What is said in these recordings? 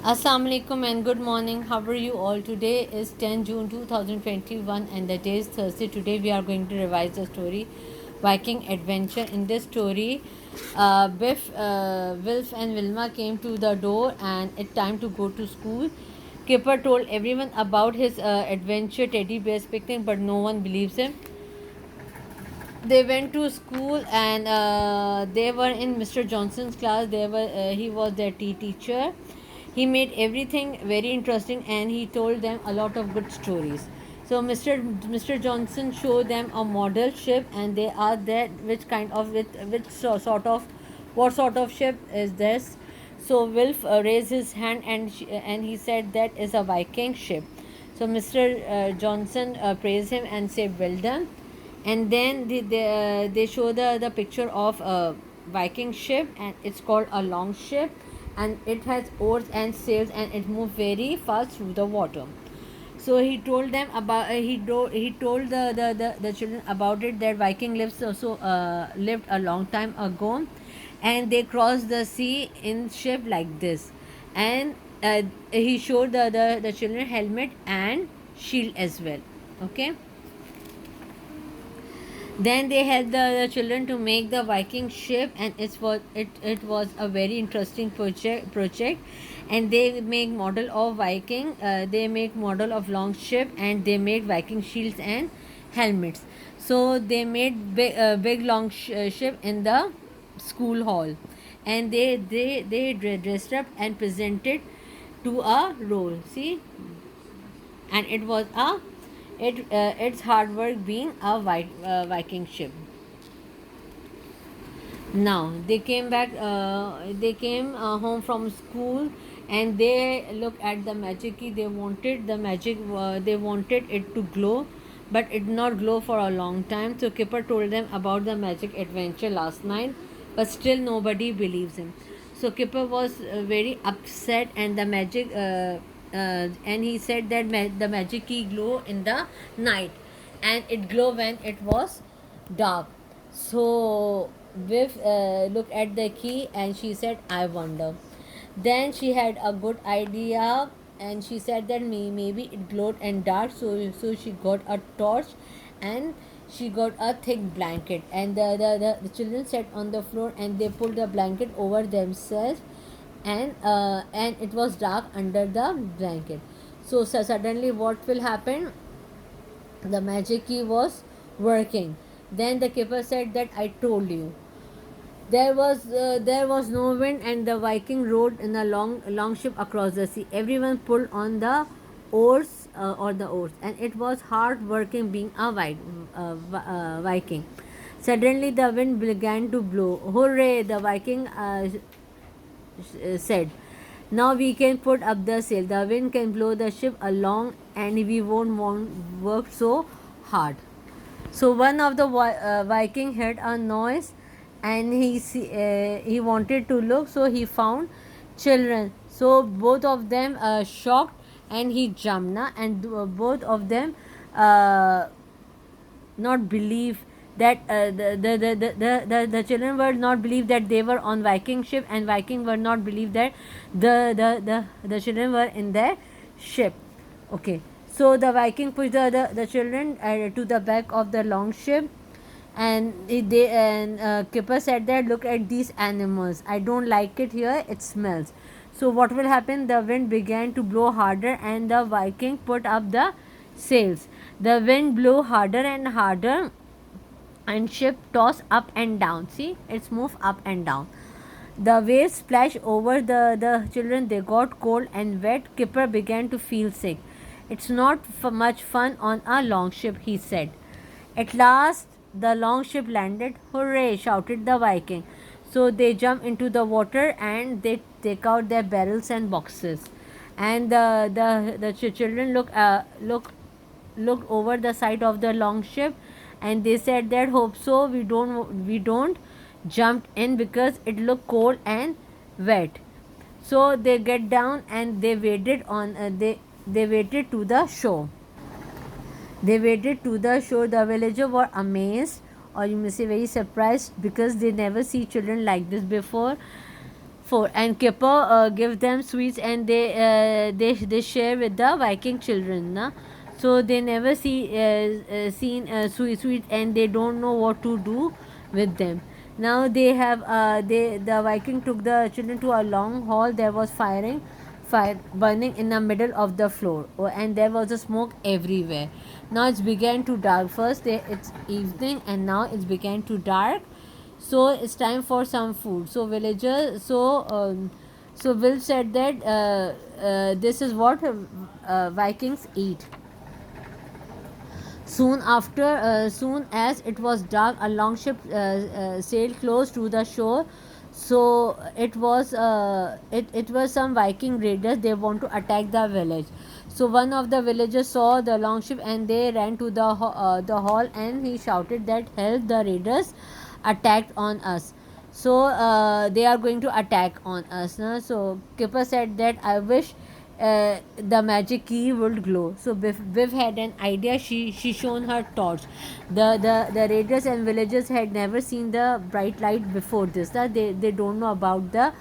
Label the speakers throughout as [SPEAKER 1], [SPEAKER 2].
[SPEAKER 1] Assalamu alaikum and good morning. How are you all? Today is 10 June 2021 and the day is Thursday. Today we are going to revise the story Viking Adventure. In this story, Biff, Wilf, and Wilma came to the door and it's time to go to school. Kipper told everyone about his adventure teddy bears picnic, but no one believes him. They went to school and they were in Mr. Johnson's class. He was their teacher. He made everything very interesting and he told them a lot of good stories. So Mr. Johnson showed them a model ship and they asked that sort of what sort of ship is this. So Wilf raised his hand and he said that is a Viking ship. So Mr. Johnson praised him and said well done. And then they show the picture of a Viking ship and it's called a long ship and it has oars and sails and it moves very fast through the water. So he told them about he told the children about it that Viking lived a long time ago and they crossed the sea in ship like this. And he showed the children helmet and shield as well. Okay. Then they helped the children to make the Viking ship, and it was a very interesting project. And they make model of Viking, they make model of long ship, and they made Viking shields and helmets. So they made big long ship in the school hall, and they dressed up and presented to a role. See, and it was a it's hard work being a Viking ship. Now they came back. They came home from school, and they looked at the magic key. They wanted the magic. They wanted it to glow, but it did not glow for a long time. So Kipper told them about the magic adventure last night, but still nobody believes him. So Kipper was very upset, and the magic. And he said that the magic key glow in the night, and it glow when it was dark. So Viv looked at the key and she said, I wonder. Then she had a good idea and she said that maybe it glowed and dark. So she got a torch and she got a thick blanket. And the children sat on the floor and they pulled the blanket over themselves and it was dark under the blanket. So suddenly what will happen? The magic key was working. Then the keeper said that I told you. There was no wind, and the Viking rowed in a long ship across the sea. Everyone pulled on the oars, and it was hard working being a Viking. Suddenly, the wind began to blow. Hooray! The Viking said. Now we can put up the sail. The wind can blow the ship along, and we won't work so hard. So one of the Viking heard a noise, and he wanted to look. So he found children. So both of them shocked, and he jumped. And both of them uh, not believe that the children were not believe that they were on Viking ship, and Viking were not believe that the children were in their ship. Okay, so the Viking pushed the children to the back of the long ship, and Kipper said that look at these animals, I don't like it here, it smells. So what will happen? The wind began to blow harder and the Viking put up the sails. The wind blew harder and harder and ship tossed up and down. See, it's moved up and down. The waves splashed over the children. They got cold and wet. Kipper began to feel sick. It's not much fun on a long ship, he said. At last, the long ship landed. Hooray! Shouted the Viking. So they jump into the water and they take out their barrels and boxes. And the children looked over the side of the long ship, and they said that hope so we don't jumped in because it looked cold and wet. So they get down and they waited to the shore. They waited to the shore. The villagers were amazed, or you may say very surprised, because they never see children like this before. 4. And Kipper give them sweets, and they share with the Viking children, na? So they never seen sweets, and they don't know what to do with them. Now they have the Viking took the children to a long hall. There was fire burning in the middle of the floor. Oh, and there was a smoke everywhere. Now it's began to dark. It's evening, and now it's began to dark. So it's time for some food. So Will said that this is what Vikings eat. Soon as it was dark, a long ship sailed close to the shore. So it was some Viking raiders. They want to attack the village. So one of the villagers saw the long ship, and they ran to the hall, and he shouted that help, the raiders attacked on us. So they are going to attack on us. Na? So Kipper said that I wish the magic key would glow. So Viv had an idea. She shown her torch. The raiders and villagers had never seen the bright light before this. They don't know about the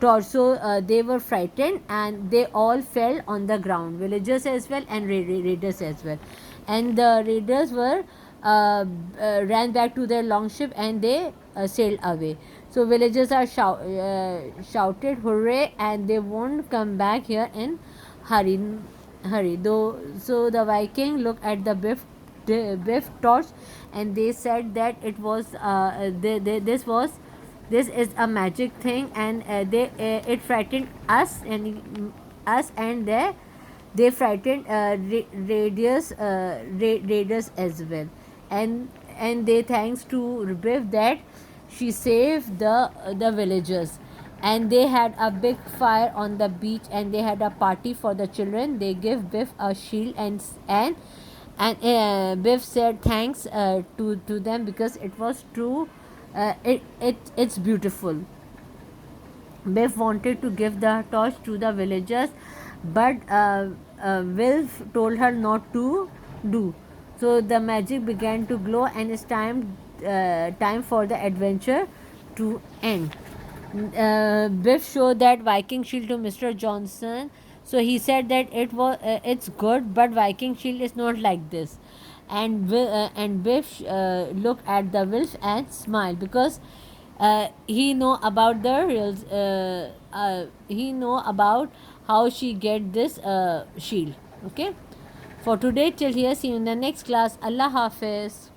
[SPEAKER 1] torch. So they were frightened, and they all fell on the ground. Villagers as well, and raiders as well. And the raiders were ran back to their longship, and they sailed away. So villagers are shouted hooray, and they won't come back here in hurry hurry though. So the Viking looked at the biff torch, and they said that it was this is a magic thing, and it frightened us, and they frightened raiders as well. And they thanks to Biff that she saved the villagers. And they had a big fire on the beach, and they had a party for the children. They give Biff a shield, and Biff said thanks to them, because it was true. It's beautiful. Biff wanted to give the torch to the villagers, but Wilf told her not to do. So the magic began to glow, and it's time for the adventure to end. Biff showed that Viking shield to Mr. Johnson. So he said that it's good, but Viking shield is not like this. And Biff looked at the wolf and smiled, because he know about the real. He know about how she get this shield. Okay. For today, till here. See you in the next class. Allah Hafiz.